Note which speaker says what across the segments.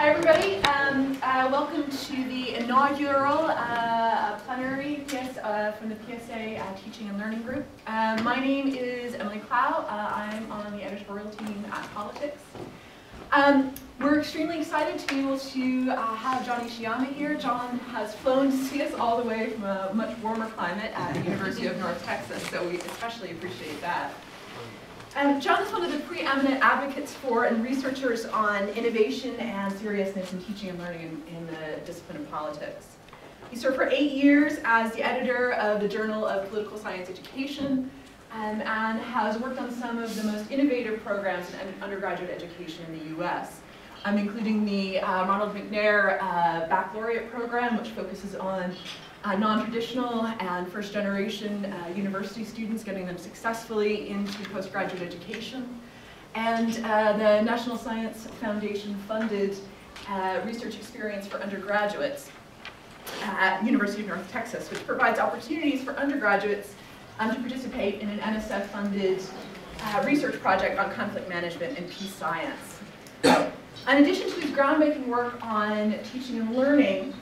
Speaker 1: Hi everybody, welcome to the inaugural plenary from the PSA Teaching and Learning Group. My name is Emily Clow. I'm on the editorial team at Politics. We're extremely excited to be able to have John Ishiyama here. John has flown to see us all the way from a much warmer climate at the University of North Texas, so we especially appreciate that. John is one of the preeminent advocates for and researchers on innovation and seriousness in teaching and learning in the discipline of politics. He served for 8 years as the editor of the Journal of Political Science Education and has worked on some of the most innovative programs in undergraduate education in the US, including the Ronald McNair Baccalaureate program, which focuses on non-traditional and first-generation university students, getting them successfully into postgraduate education, and the National Science Foundation funded research experience for undergraduates at University of North Texas, which provides opportunities for undergraduates to participate in an NSF-funded research project on conflict management and peace science. In addition to his groundbreaking work on teaching and learning,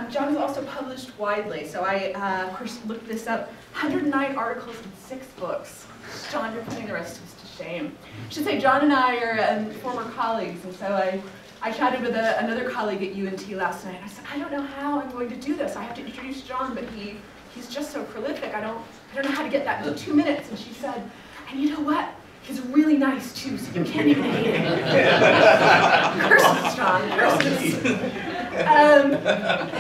Speaker 1: John has also published widely. So I, of course, looked this up. 109 articles and 6 books. John, you're putting the rest of us to shame. I should say John and I are former colleagues, and so I chatted with another colleague at UNT last night. I said, I don't know how I'm going to do this. I have to introduce John, but he's just so prolific. I don't know how to get that into 2 minutes. And she said, and you know what? He's really nice too, so you can't even hate him. Curses, John, curses.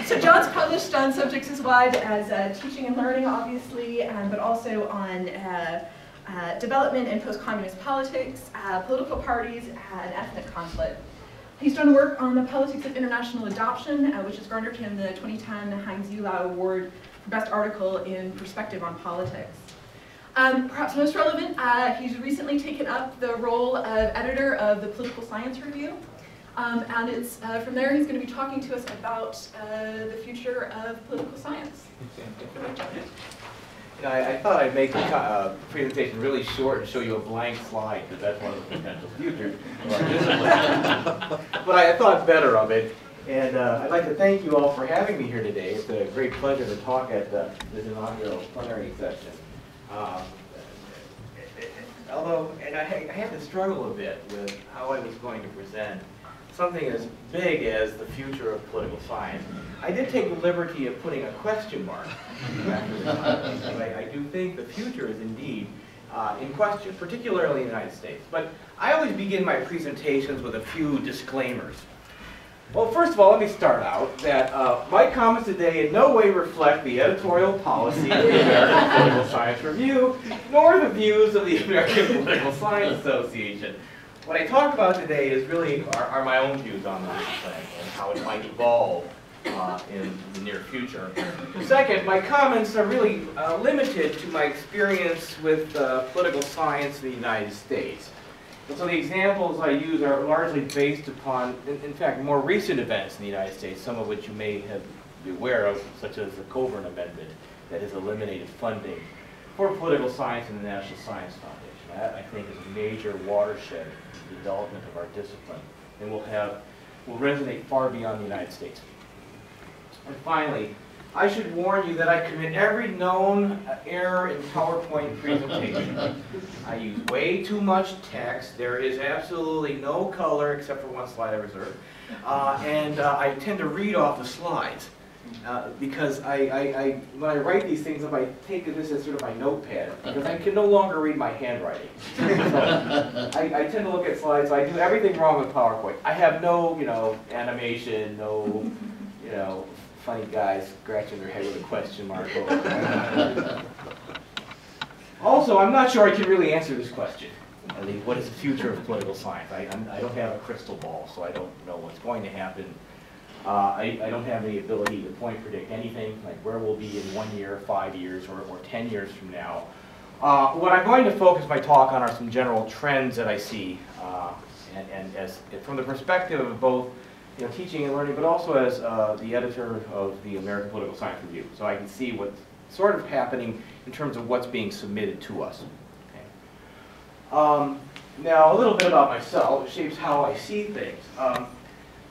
Speaker 1: So John's published on subjects as wide as teaching and learning, obviously, but also on development and post-communist politics, political parties, and ethnic conflict. He's done work on the politics of international adoption, which has garnered him the 2010 Heinz Ulau Award for Best Article in Perspective on Politics. Perhaps most relevant, he's recently taken up the role of editor of the Political Science Review, and it's from there he's going to be talking to us about the future of political science.
Speaker 2: I thought I'd make the presentation really short and show you a blank slide, because that's one of the potential futures of our discipline. But I thought better of it, and I'd like to thank you all for having me here today. It's a great pleasure to talk at this inaugural plenary session. And I had to struggle a bit with how I was going to present something as big as the future of political science. I did take the liberty of putting a question mark after the I do think the future is indeed in question, particularly in the United States. But I always begin my presentations with a few disclaimers. Well, first of all, let me start out that my comments today in no way reflect the editorial policy of the American Political Science Review, nor the views of the American Political Science Association. What I talk about today is really are my own views on the discipline and how it might evolve in the near future. Second, my comments are really limited to my experience with political science in the United States. And so the examples I use are largely based upon, in fact, more recent events in the United States, some of which you may be aware of, such as the Coburn Amendment that has eliminated funding for political science in the National Science Foundation. That, I think, is a major watershed in the development of our discipline and will resonate far beyond the United States. And finally, I should warn you that I commit every known error in PowerPoint presentation. I use way too much text. There is absolutely no color except for one slide I reserved. And I tend to read off the slides because when I write these things up, I take this as sort of my notepad because I can no longer read my handwriting. So I tend to look at slides. So I do everything wrong with PowerPoint. I have no, animation, no, funny guys scratching their head with a question mark. Also, I'm not sure I can really answer this question. I mean, what is the future of political science? I don't have a crystal ball, so I don't know what's going to happen. I don't have the ability to point predict anything, like where we'll be in 1 year, 5 years, or 10 years from now. What I'm going to focus my talk on are some general trends that I see, and as from the perspective of both teaching and learning, but also as the editor of the American Political Science Review, so I can see what's sort of happening in terms of what's being submitted to us. Okay. Now, a little bit about myself. It shapes how I see things.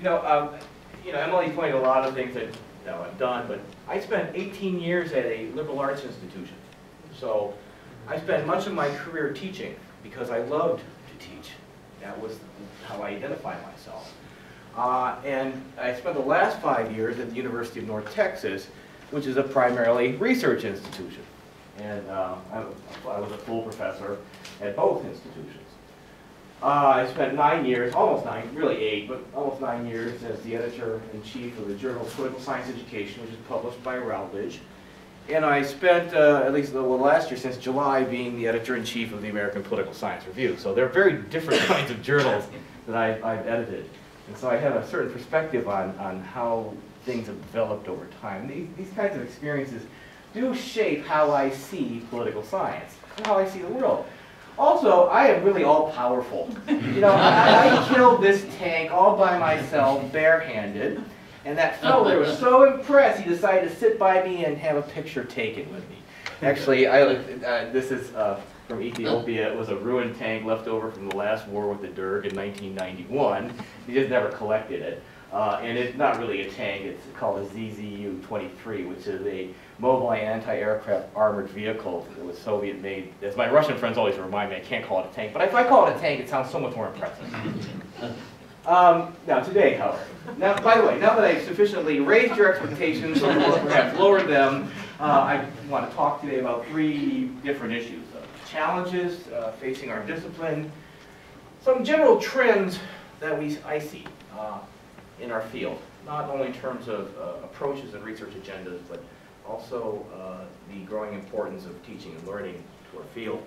Speaker 2: Emily pointed a lot of things that I've done, but I spent 18 years at a liberal arts institution. So I spent much of my career teaching because I loved to teach. That was how I identified myself. And I spent the last 5 years at the University of North Texas, which is a primarily research institution. And I was a full professor at both institutions. I spent 9 years, almost 9, really 8, but almost 9 years as the editor-in-chief of the journal Political Science Education, which is published by Routledge. And I spent at least the last year, since July, being the editor-in-chief of the American Political Science Review. So they're very different kinds of journals that I've edited. And so I have a certain perspective on how things have developed over time. These kinds of experiences do shape how I see political science and how I see the world. Also, I am really all-powerful. I killed this tank all by myself, barehanded, and that fellow there was so impressed he decided to sit by me and have a picture taken with me. Actually, this is from Ethiopia. It was a ruined tank left over from the last war with the Derg in 1991. He just never collected it. And it's not really a tank. It's called a ZZU-23, which is a mobile anti-aircraft armored vehicle that was Soviet-made. As my Russian friends always remind me, I can't call it a tank. But if I call it a tank, it sounds so much more impressive. Now, today, however. Now, by the way, now that I've sufficiently raised your expectations, or perhaps lowered them, I want to talk today about 3 different issues. Challenges facing our discipline, some general trends that I see in our field, not only in terms of approaches and research agendas, but also the growing importance of teaching and learning to our field.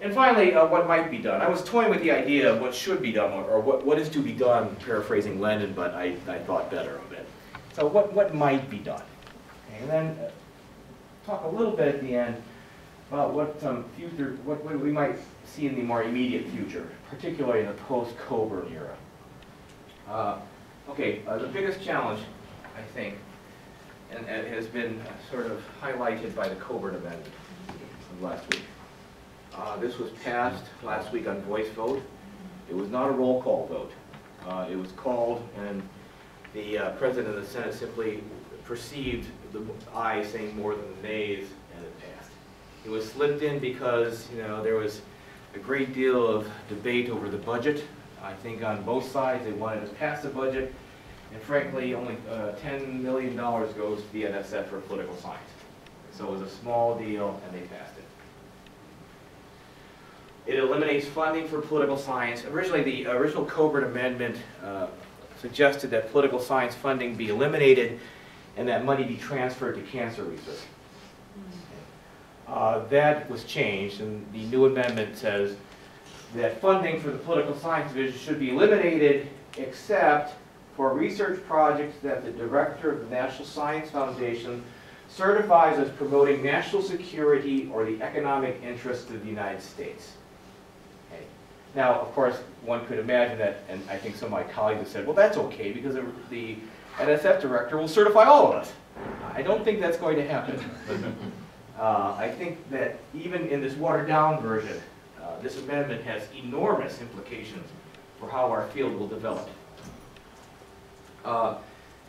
Speaker 2: And finally, what might be done. I was toying with the idea of what should be done, or what is to be done, paraphrasing Lenin, but I thought better of it. So what might be done? Okay, and then talk a little bit at the end about what we might see in the more immediate future, particularly in the post-Coburn era. The biggest challenge, I think, and it has been sort of highlighted by the Coburn Amendment of last week. This was passed last week on voice vote. It was not a roll call vote. It was called, and the President of the Senate simply perceived the ayes saying more than the nays, and it passed. It was slipped in because there was a great deal of debate over the budget. I think on both sides they wanted to pass the budget, and frankly only $10 million goes to the NSF for political science. So it was a small deal and they passed it. It eliminates funding for political science. Originally the original Coburn Amendment suggested that political science funding be eliminated and that money be transferred to cancer research. That was changed, and the new amendment says that funding for the political science division should be eliminated except for research projects that the director of the National Science Foundation certifies as promoting national security or the economic interests of the United States. Okay. Now, of course, one could imagine that, and I think some of my colleagues have said, well, that's okay because the NSF director will certify all of us. I don't think that's going to happen. I think that even in this watered-down version, this amendment has enormous implications for how our field will develop. Now,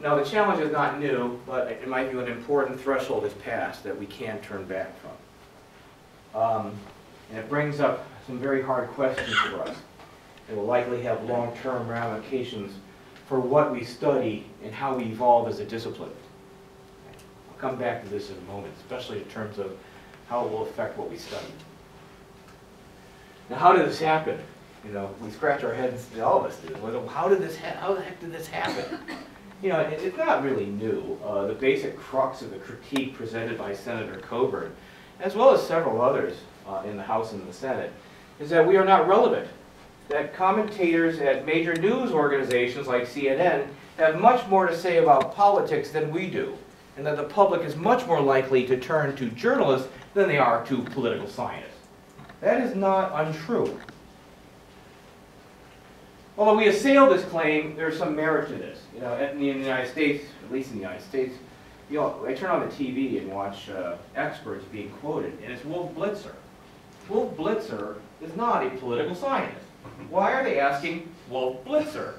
Speaker 2: the challenge is not new, but in my view, an important threshold is passed that we can't turn back from. And it brings up some very hard questions for us. It will likely have long-term ramifications for what we study and how we evolve as a discipline. I'll come back to this in a moment, especially in terms of how it will affect what we study. Now, how did this happen? We scratch our heads, all of us do. How the heck did this happen? It's not really new. The basic crux of the critique presented by Senator Coburn, as well as several others in the House and the Senate, is that we are not relevant. That commentators at major news organizations like CNN have much more to say about politics than we do, and that the public is much more likely to turn to journalists than they are to political scientists. That is not untrue. Although we assail this claim, there's some merit to this. In the United States, at least in the United States, I turn on the TV and watch experts being quoted, and it's Wolf Blitzer. Wolf Blitzer is not a political scientist. Why are they asking Wolf Blitzer?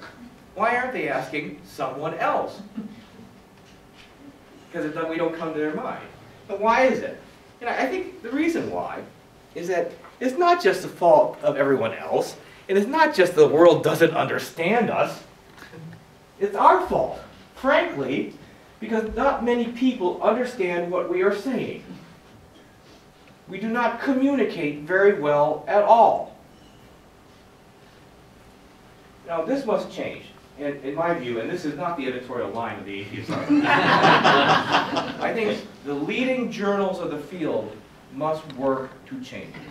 Speaker 2: Why aren't they asking someone else? Because we don't come to their mind. But why is it? And I think the reason why is that it's not just the fault of everyone else, and it's not just the world doesn't understand us. It's our fault, frankly, because not many people understand what we are saying. We do not communicate very well at all. Now, this must change, in my view, and this is not the editorial line of the APSR. I think the leading journals of the field must work to change it.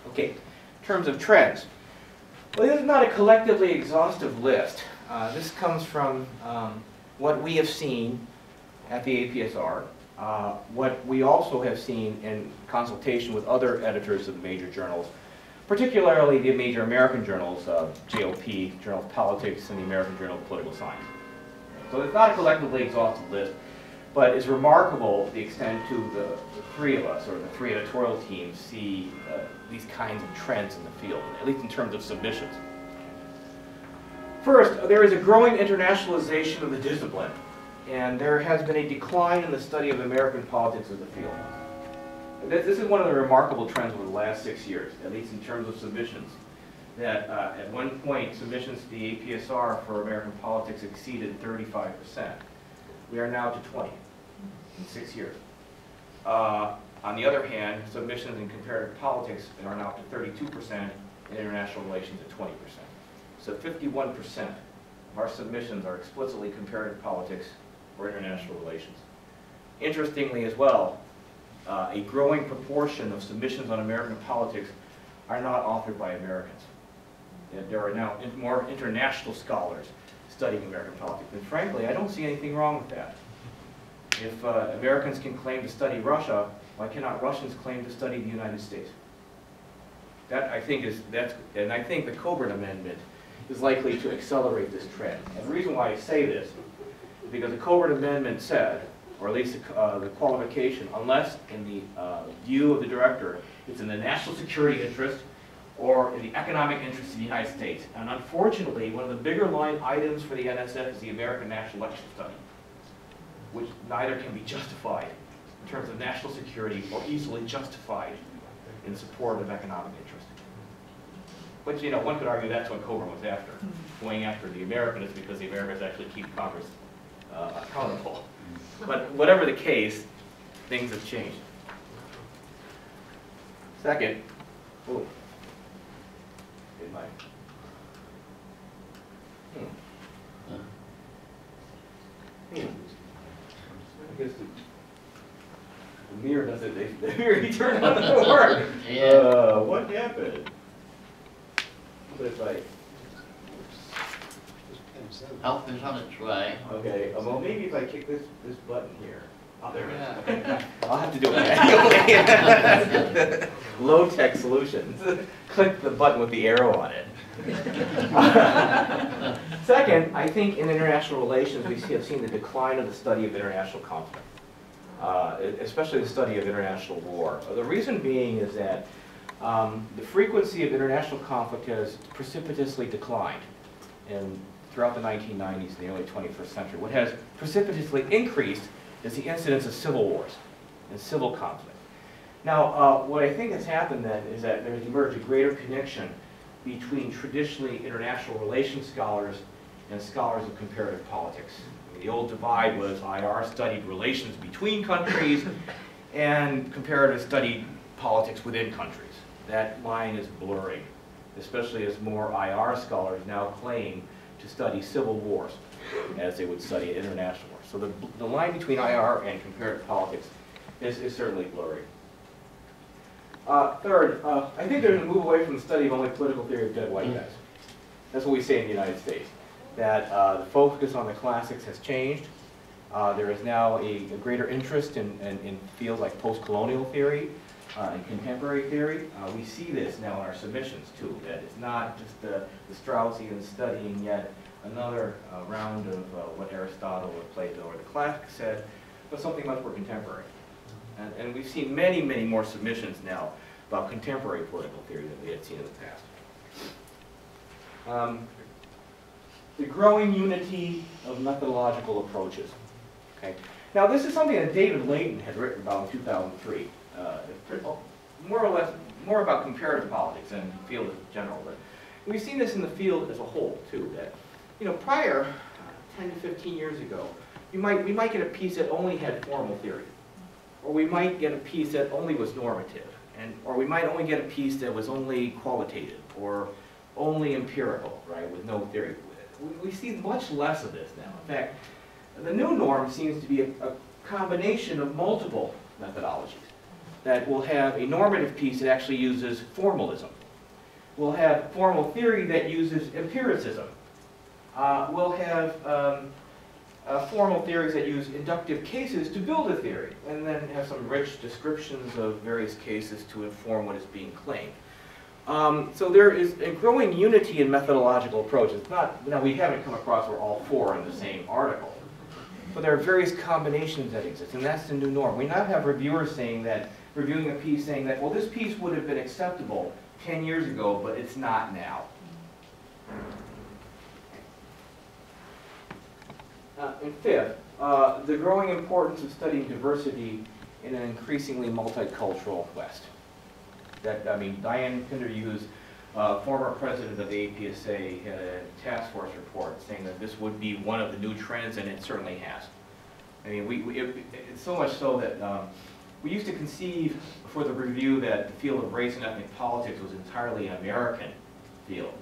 Speaker 2: Okay, in terms of trends. Well, this is not a collectively exhaustive list. This comes from what we have seen at the APSR, what we also have seen in consultation with other editors of the major journals, particularly the major American journals, JOP, Journal of Politics, and the American Journal of Political Science. So it's not a collectively exhaustive list, but it's remarkable the extent to the three of us, or the three editorial teams, see these kinds of trends in the field, at least in terms of submissions. First, there is a growing internationalization of the discipline, and there has been a decline in the study of American politics as a field. This is one of the remarkable trends over the last 6 years, at least in terms of submissions, that at one point submissions to the APSR for American politics exceeded 35%. We are now to 20 in 6 years. On the other hand, submissions in comparative politics are now to 32%, and international relations at 20%. So 51% of our submissions are explicitly comparative politics or international relations. Interestingly as well, a growing proportion of submissions on American politics are not authored by Americans. There are now more international scholars studying American politics. And frankly, I don't see anything wrong with that. If Americans can claim to study Russia, why cannot Russians claim to study the United States? That, I think, and I think the Coburn Amendment is likely to accelerate this trend. And the reason why I say this is because the Coburn Amendment said, or at least the qualification, unless in the view of the director, it's in the national security interest or in the economic interest of the United States. And unfortunately, one of the bigger line items for the NSF is the American National Election Study, which neither can be justified in terms of national security or easily justified in support of economic interest. But you know, one could argue that's what Coburn was after, going after the Americans because the Americans actually keep Congress accountable. But whatever the case, things have changed. Second, I guess the mirror doesn't, the mirror he turned on the work. Yeah. What happened? What if I...
Speaker 3: Help is on its way.
Speaker 2: Okay, well maybe if I kick this button here. Oh, there it is. Okay. I'll have to do it. Low-tech solutions. Click the button with the arrow on it. Second, I think in international relations we have seen the decline of the study of international conflict, especially the study of international war. The reason being is that the frequency of international conflict has precipitously declined throughout the 1990s and the early 21st century. What has precipitously increased is the incidence of civil wars and civil conflict. Now, what I think has happened then is that there has emerged a greater connection between traditionally international relations scholars and scholars of comparative politics. I mean, the old divide was IR studied relations between countries and comparative studied politics within countries. That line is blurring, especially as more IR scholars now claim to study civil wars as they would study international wars. So the line between IR and comparative politics is certainly blurry. Third, I think there's a move away from the study of only political theory of dead white guys. That's what we say in the United States, that the focus on the classics has changed. There is now a greater interest in fields like postcolonial theory and contemporary theory. We see this now in our submissions too, that it's not just the Straussian studying yet another round of what Aristotle or Plato or the classics said, but something much more contemporary. And we've seen many, many more submissions now about contemporary political theory than we had seen in the past. The growing unity of methodological approaches. Okay. Now this is something that David Layton had written about in 2003. More about comparative politics and the field in general. But we've seen this in the field as a whole too. That prior 10 to 15 years ago, we might get a piece that only had formal theory, or we might get a piece that only was normative, or we might only get a piece that was only qualitative or only empirical, right, with no theory. We see much less of this now. In fact, the new norm seems to be a combination of multiple methodologies. That we'll have a normative piece that actually uses formalism. We'll have formal theory that uses empiricism. We'll have formal theories that use inductive cases to build a theory, and then have some rich descriptions of various cases to inform what is being claimed. So there is a growing unity in methodological approaches. We haven't come across where all four are in the same article. But there are various combinations that exist, and that's the new norm. We now have reviewers reviewing a piece saying that, well, this piece would have been acceptable 10 years ago, but it's not now. And fifth, the growing importance of studying diversity in an increasingly multicultural West. Diane Pinder-Hughes, former president of the APSA, had a task force report saying that this would be one of the new trends, and it certainly has. It's so much so that we used to conceive for the review that the field of race and ethnic politics was entirely an American field.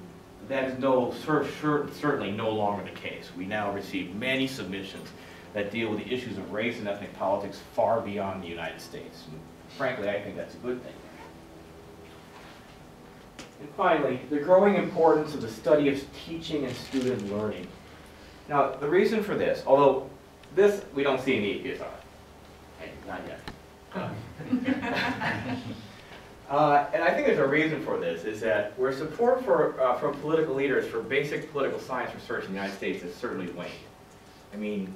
Speaker 2: That is certainly no longer the case. We now receive many submissions that deal with the issues of race and ethnic politics far beyond the United States. And frankly, I think that's a good thing. And finally, the growing importance of the study of teaching and student learning. Now, the reason for this, although this we don't see in the APSR, not yet. And I think there's a reason for this, is that where support from political leaders for basic political science research in the United States has certainly waned.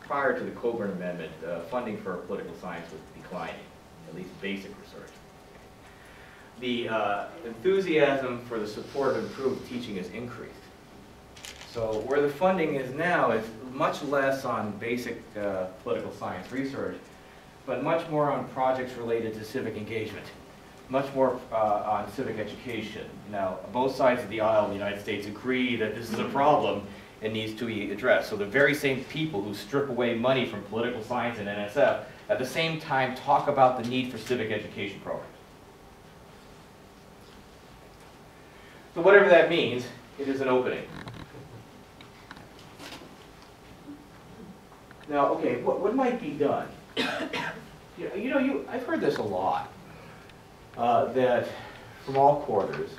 Speaker 2: Prior to the Coburn Amendment, funding for political science was declining, at least basic research. The enthusiasm for the support of improved teaching has increased. So where the funding is now is much less on basic political science research, but much more on projects related to civic engagement, much more on civic education. Now, both sides of the aisle in the United States agree that this is a problem and needs to be addressed. So the very same people who strip away money from political science and NSF at the same time talk about the need for civic education programs. So whatever that means, it is an opening. Now, okay, what might be done? I've heard this a lot, that from all quarters,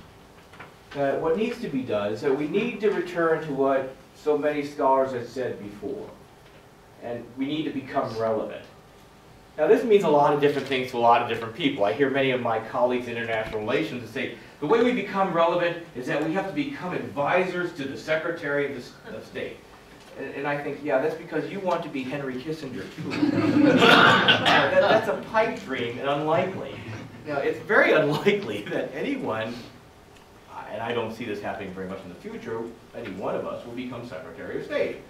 Speaker 2: that what needs to be done is that we need to return to what so many scholars have said before, and we need to become relevant. Now this means a lot of different things to a lot of different people. I hear many of my colleagues in international relations say, the way we become relevant is that we have to become advisors to the Secretary of State. And I think, yeah, that's because you want to be Henry Kissinger too. That's a pipe dream and unlikely. It's very unlikely that anyone, and I don't see this happening very much in the future, any one of us will become Secretary of State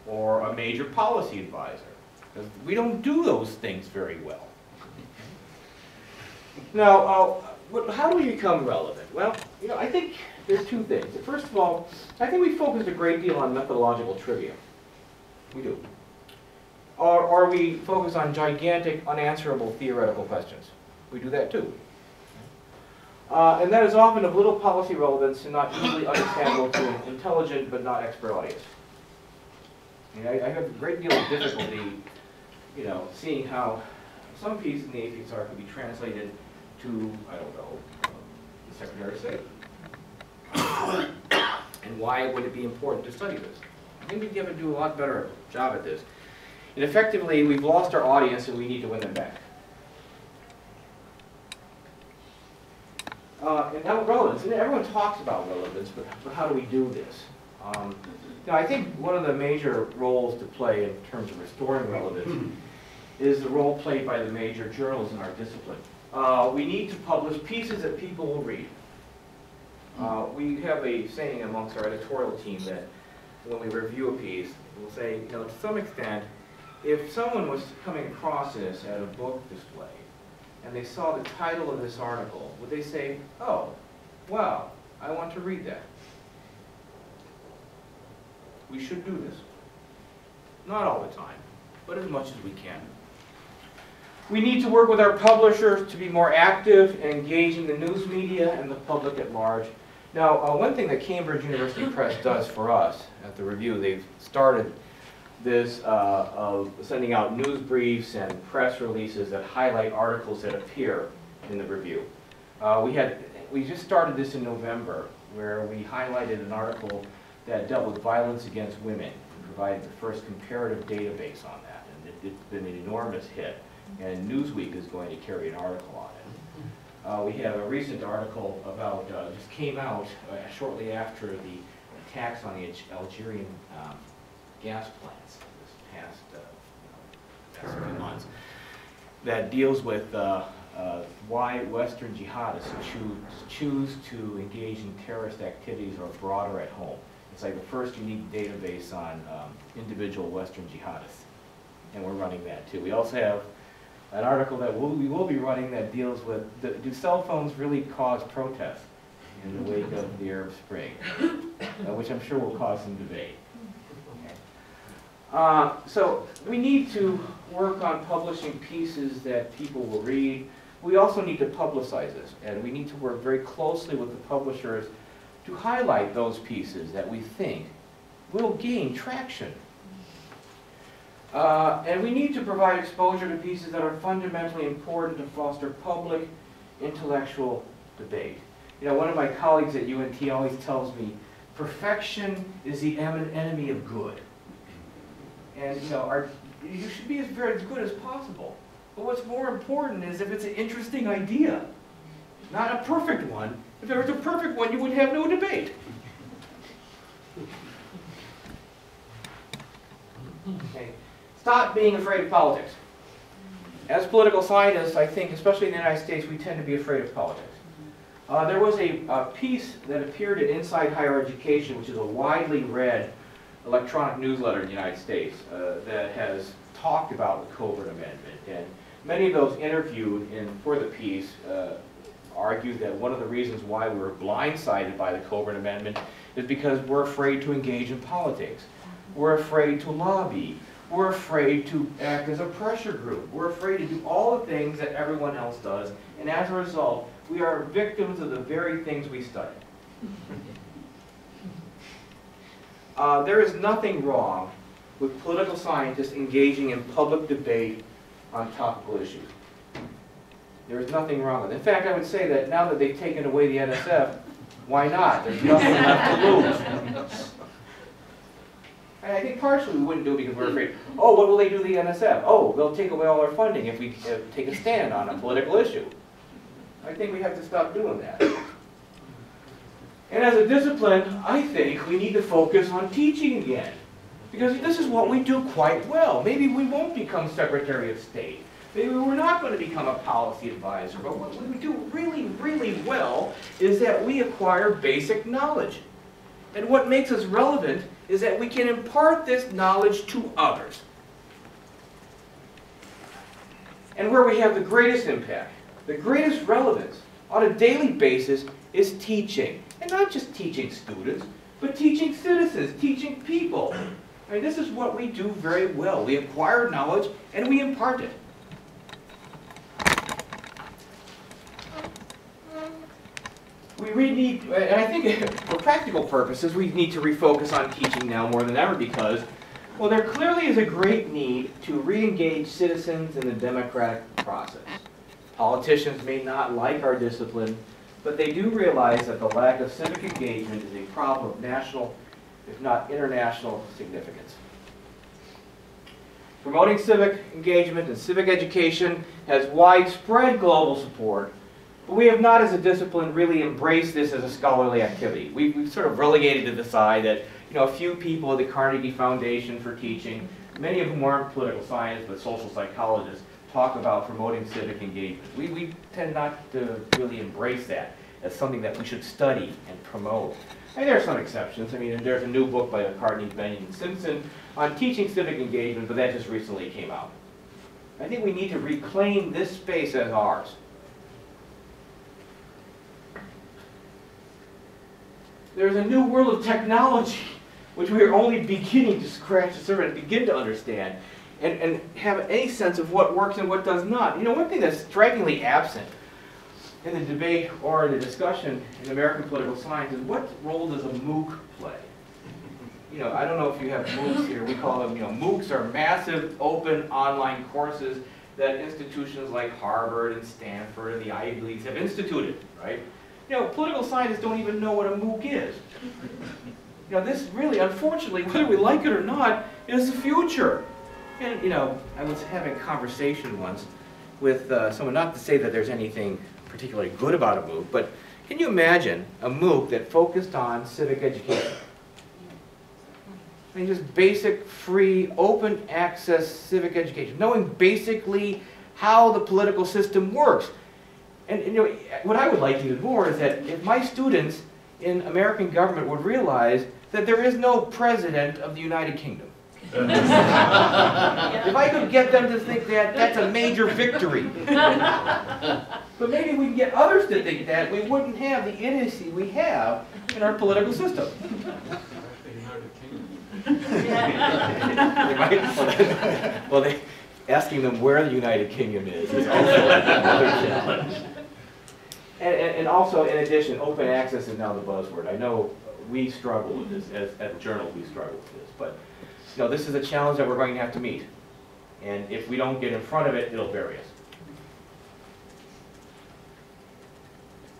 Speaker 2: or a major policy advisor. Because we don't do those things very well. Now, how do we become relevant? Well, I think there's two things. First of all, I think we focused a great deal on methodological trivia. We do. Or we focus on gigantic, unanswerable theoretical questions. We do that too. And that is often of little policy relevance and not easily understandable to an intelligent but not expert audience. I have a great deal of difficulty, seeing how some piece in the APSR can be translated to, I don't know, the Secretary of State. And why would it be important to study this? I think we have to do a lot better job at this. And effectively, we've lost our audience and we need to win them back. And now relevance, and everyone talks about relevance, but how do we do this? I think one of the major roles to play in terms of restoring relevance is the role played by the major journals in our discipline. We need to publish pieces that people will read. We have a saying amongst our editorial team that when we review a piece, we'll say, you know, to some extent, if someone was coming across this at a book display and they saw the title of this article, would they say, oh, wow, I want to read that? We should do this. Not all the time, but as much as we can. We need to work with our publishers to be more active and engage in the news media and the public at large. Now, one thing that Cambridge University Press does for us at the review, they've started this of sending out news briefs and press releases that highlight articles that appear in the review. We just started this in November, where we highlighted an article that dealt with violence against women and provided the first comparative database on that. And it's been an enormous hit, and Newsweek is going to carry an article on it. We have a recent article about, just came out shortly after the attacks on the Algerian gas plants this past few months, that deals with why Western jihadists choose to engage in terrorist activities or broader at home. It's like the first unique database on individual Western jihadists, and we're running that too. We also have an article that we will be running that deals with, do cell phones really cause protests in the wake of the Arab Spring, which I'm sure will cause some debate. So we need to work on publishing pieces that people will read. We also need to publicize this, and we need to work very closely with the publishers to highlight those pieces that we think will gain traction. And we need to provide exposure to pieces that are fundamentally important to foster public intellectual debate. You know, one of my colleagues at UNT always tells me, perfection is the enemy of good. And you know, you should be as good as possible. But what's more important is if it's an interesting idea, not a perfect one. If there was a perfect one, you would have no debate. Okay. Stop being afraid of politics. As political scientists, I think, especially in the United States, we tend to be afraid of politics. There was a piece that appeared in Inside Higher Education, which is a widely read electronic newsletter in the United States, that has talked about the Coburn Amendment. And many of those interviewed for the piece argued that one of the reasons why we're blindsided by the Coburn Amendment is because we're afraid to engage in politics. We're afraid to lobby. We're afraid to act as a pressure group. We're afraid to do all the things that everyone else does. And as a result, we are victims of the very things we study. There is nothing wrong with political scientists engaging in public debate on topical issues. There is nothing wrong with it. In fact, I would say that now that they've taken away the NSF, why not? There's nothing left to lose. And I think partially we wouldn't do it because we're afraid, oh, what will they do to the NSF? Oh, they'll take away all our funding if we take a stand on a political issue. I think we have to stop doing that. And as a discipline, I think we need to focus on teaching again. Because this is what we do quite well. Maybe we won't become Secretary of State. Maybe we're not going to become a policy advisor. But what we do really, really well is that we acquire basic knowledge. And what makes us relevant is that we can impart this knowledge to others. And where we have the greatest impact, the greatest relevance on a daily basis is teaching. And not just teaching students, but teaching citizens, teaching people. I mean, this is what we do very well. We acquire knowledge and we impart it. We really need, and I think for practical purposes, we need to refocus on teaching now more than ever because, well, there clearly is a great need to re-engage citizens in the democratic process. Politicians may not like our discipline, but they do realize that the lack of civic engagement is a problem of national, if not international, significance. Promoting civic engagement and civic education has widespread global support, but we have not, as a discipline, really embraced this as a scholarly activity. We've sort of relegated to the side that, you know, a few people at the Carnegie Foundation for Teaching, many of whom aren't political science but social psychologists, talk about promoting civic engagement. We tend not to really embrace that as something that we should study and promote. And there are some exceptions. I mean, there's a new book by Cartney, Benyon, and Simpson on teaching civic engagement, but that just recently came out. I think we need to reclaim this space as ours. There's a new world of technology, which we are only beginning to scratch the surface and begin to understand, and have any sense of what works and what does not. You know, one thing that's strikingly absent in the debate or the discussion in American political science is what role does a MOOC play? You know, I don't know if you have MOOCs here. We call them, you know, MOOCs are massive open online courses that institutions like Harvard and Stanford and the Ivy Leagues have instituted, right? You know, political scientists don't even know what a MOOC is. You know, this really, unfortunately, whether we like it or not, is the future. And, you know, I was having a conversation once with someone, not to say that there's anything particularly good about a MOOC, but can you imagine a MOOC that focused on civic education? I mean, just basic, free, open access civic education, knowing basically how the political system works. And you know, what I would like even more is that if my students in American government would realize that there is no president of the United Kingdom. If I could get them to think that, that's a major victory. But maybe we can get others to think that, we wouldn't have the idiocy we have in our political system. Asking them where the United Kingdom is also another challenge. And also, in addition, open access is now the buzzword. I know we struggle with this, as a journal we struggle with this, but you know, this is a challenge that we're going to have to meet. And if we don't get in front of it, it'll bury us.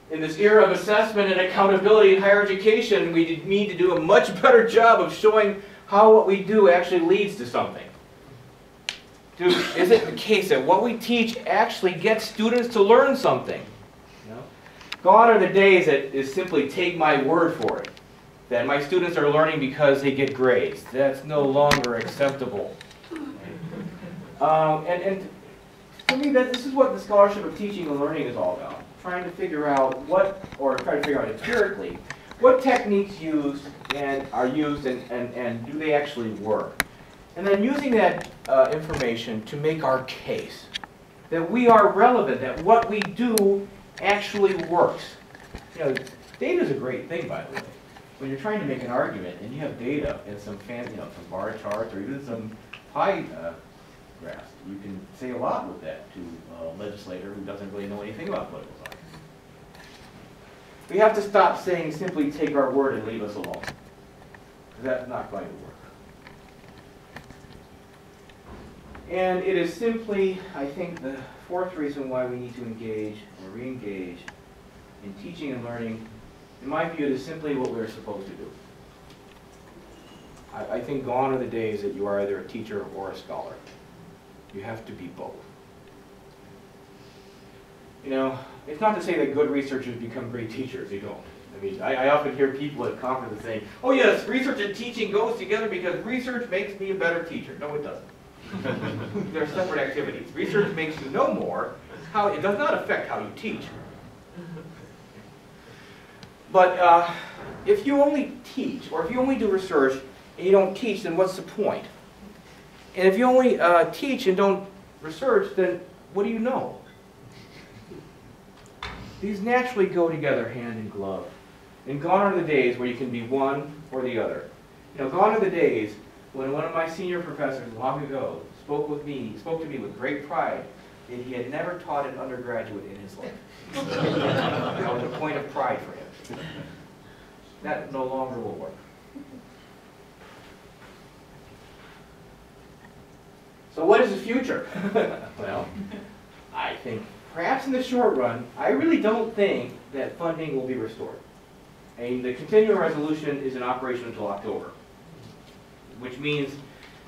Speaker 2: In this era of assessment and accountability in higher education, we need to do a much better job of showing how what we do actually leads to something. Is it the case that what we teach actually gets students to learn something? You know? Gone are the days that is simply take my word for it, that my students are learning because they get grades. That's no longer acceptable. And to me, this is what the scholarship of teaching and learning is all about. Trying to figure out trying to figure out empirically, what techniques are used and do they actually work? And then using that information to make our case, that we are relevant, that what we do actually works. You know, data is a great thing, by the way. When you're trying to make an argument and you have data and some some bar charts or even some pie graphs, you can say a lot with that to a legislator who doesn't really know anything about political science. We have to stop saying simply take our word and leave us alone, because that's not going to work. And it is simply, I think, the fourth reason why we need to engage or re-engage in teaching and learning. In my view, it is simply what we're supposed to do. I think gone are the days that you are either a teacher or a scholar. You have to be both. You know, it's not to say that good researchers become great teachers. You don't. I mean, I often hear people at conferences saying, oh yes, research and teaching goes together because research makes me a better teacher. No, it doesn't. They're separate activities. Research makes you know more. It does not affect how you teach. But if you only teach, or if you only do research and you don't teach, then what's the point? And if you only teach and don't research, then what do you know? These naturally go together hand in glove. And gone are the days where you can be one or the other. You know, gone are the days when one of my senior professors long ago spoke to me with great pride that he had never taught an undergraduate in his life. That was a point of pride for him. That no longer will work. So what is the future? Well, I think perhaps in the short run, I really don't think that funding will be restored. I mean, the continuing resolution is in operation until October, which means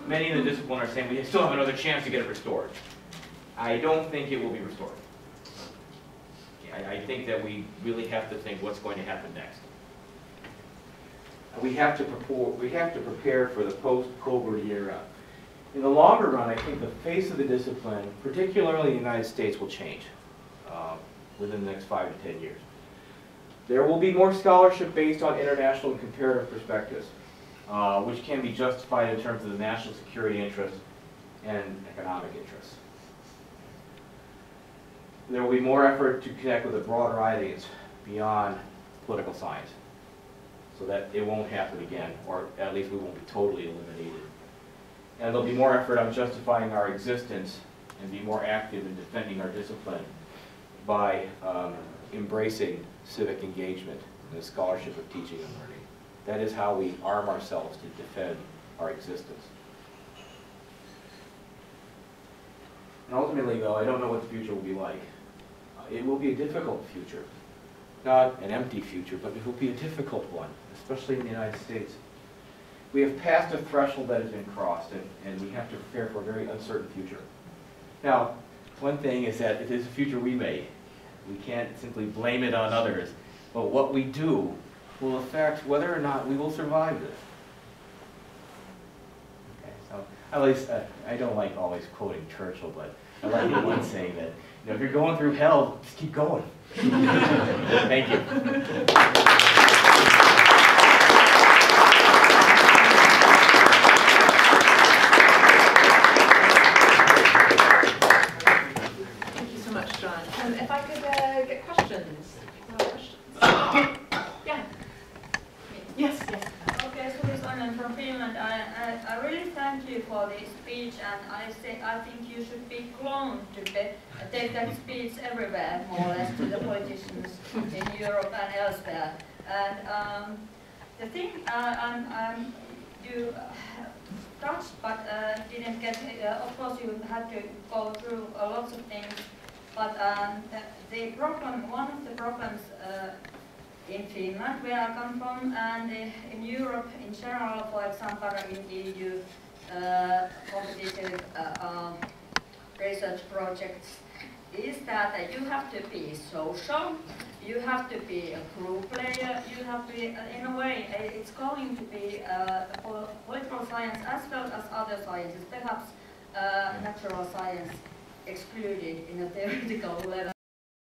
Speaker 2: many in the discipline are saying we still have another chance to get it restored. I don't think it will be restored. I think that we really have to think what's going to happen next. We have to prepare for the post-Coburn era. In the longer run, I think the face of the discipline, particularly in the United States, will change within the next 5 to 10 years. There will be more scholarship based on international and comparative perspectives, which can be justified in terms of the national security interests and economic interests. There will be more effort to connect with a broader audience beyond political science, so that it won't happen again, or at least we won't be totally eliminated. And there'll be more effort on justifying our existence and be more active in defending our discipline by embracing civic engagement and the scholarship of teaching and learning. That is how we arm ourselves to defend our existence. And ultimately, though, I don't know what the future will be like. It will be a difficult future. Not an empty future, but it will be a difficult one, especially in the United States. We have passed a threshold that has been crossed, and we have to prepare for a very uncertain future. Now, one thing is that it is a future we made. We can't simply blame it on others, but what we do will affect whether or not we will survive this. Okay, so at least I don't like always quoting Churchill, but I like the one saying that, you know, if you're going through hell, just keep going. Thank you.
Speaker 1: Thank you so much, John. If I could get questions. Yeah. Yes, yes.
Speaker 4: Okay, so this one from Finland. I really thank you for this speech, and I think you should be cloned to take that speech everywhere, more or less, to the politicians in Europe and elsewhere. And the thing you touched but didn't get, of course you had to go through lots of things, but the problem, one of the problems in Finland, where I come from, and in Europe in general, for example, in EU competitive research projects, is that you have to be social, you have to be a group player, you have to be, in a way, it's going to be political science as well as other sciences, perhaps natural science excluded in a theoretical level.